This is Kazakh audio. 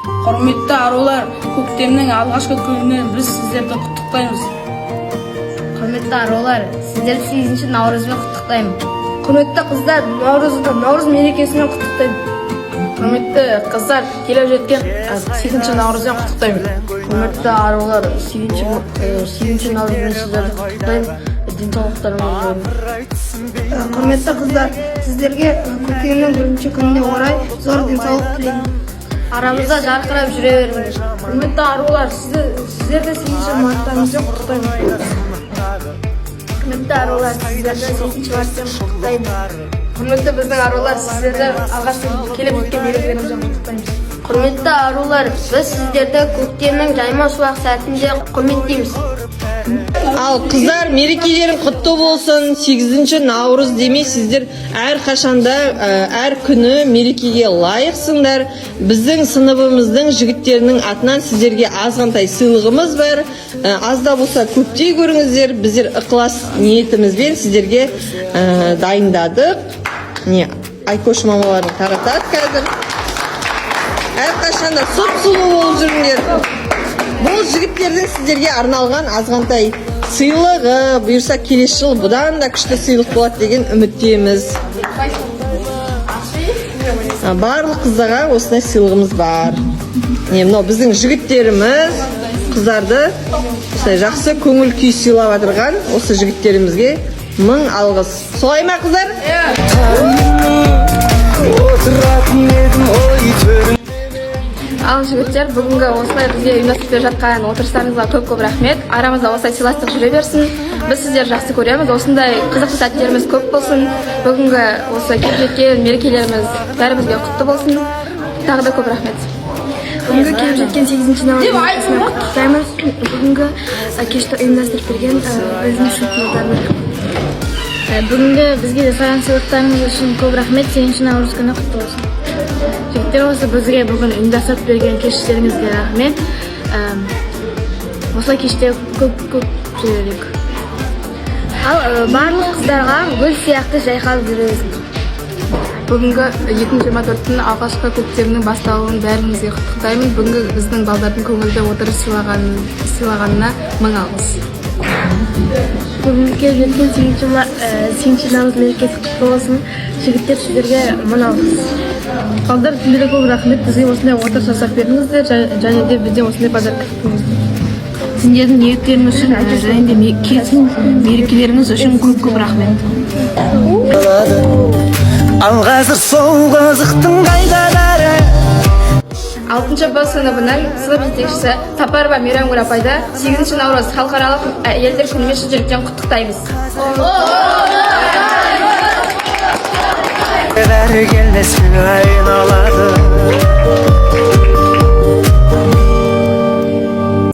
Құрметті арулар, көктемнің алғашқы күнінен біз сіздерді құттықтаймыз. Құрметті арулар, сіздерді 8 наурызбен құттықтаймын. Құрметті қыздар, наурыз мерекесімен құттықтаймын. Құрметті қыздар, келіп жеткен 8 наурызбен құттықтаймын. Құрметті арулар, 8 наурызбен сіздерді құттықтаймын. Денсаулықтарыңыз жайлы. Құрметті қыздар, сіздерге көктемнің бірінші күніне орай зор денсаулық тілеймін. Арамызда жарқырап жүре беріңіз. Құрметті арулар, сіздерді 8 мартыңызбен құттықтаймын. Құрметті арулар, сіздерді 8 мартпен құттықтаймын. Құрметті біздің арулар, сіздерді алғашқы келіп жеткен мерекелеріңізбен құттықтаймыз. Құрметті арулар, біз сіздерді көктемнің жайма шуақ сәтінде құрметтейміз. Ал қыздар, мерекелерің құтты болсын. 8 наурыз демей сіздер әр қашанда, әр күні мерекеге лайықсыңдар. Біздің сыныбымыздың жігіттерінің атынан сіздерге азғантай сыйлығымыз бар. Аз да болса көптей көріңіздер. Біздер ықылас ниетімізбен сіздерге дайындадық. Айкош мамаларын таратады қазір. Әр қашанда сұп-сұлу болып жүріңдер. Бұл жігіттердің сіздерге арналған азғантай сыйлығы, бұйырса келесі жыл бұдан да күшті сыйлық болады деген үміттеміз. Барлық қыздарға осындай сыйлығымыз бар. Мынау біздің жігіттеріміз қыздарды жақсы көңіл күй сыйлап отырған осы жігіттерімізге мың алғыс. Солай ма қыздар? Ал жігіттер, бүгінгі осылай бізге ұйымдастырып беріп жатқан отырыстарыңызға көп рахмет. Арамызда осылай сыйластық жүре берсін. Біз сіздерді жақсы көреміз. Осындай қызықты сәттеріміз көп болсын. Бүгінгі осы келіп жеткен мерекелеріміз бәрімізге құтты болсын. Тағы да көп рахмет. Бүгінгі келіп жеткен 8 наурызбен құттықтаймыз. Бүгінгі кешті ұйымдастырып берген біздің сыныптастарымыз. Бүгінгі бізге жасаған сыйлықтарыңыз үшін көп рахмет. 8 наурыз күні құтты болсын. Жігіттер, осы бізге бүгін ұйымдастырып берген кештеріңізге рахмет. Осы кеште көп жүрелік. Ал барлық қыздарға гүл сияқты жайқалып жүресің. Бүгінгі 2024-тің алғашқы көктемнің басталуын бәріңізге құттықтаймын. Бүгінгі біздің балдардың көңілді отырыс сыйлағанына мың алғыс. Бүгінгі келіп жеткен 8 наурыз мерекесі құтты болсын. Жігіттер, сіздерге мың алғыс. Балдар, сіздерге көп рахмет. Бізге осындай отырыс жасап бердіңіздер, және де бізден осындай базар күттіңіздер. Сендердің ниеттеріңіз үшін және де мерекелеріңіз үшін көп рахмет. Ал қазір сол қызықтың қайдалары. 6-шы Б сыныбының сынып жетекшісі Сапарова Мейрамгүл апайды 8 наурыз халықаралық әйелдер күнімен шын жүректен құттықтаймыз. Келмес күн айнала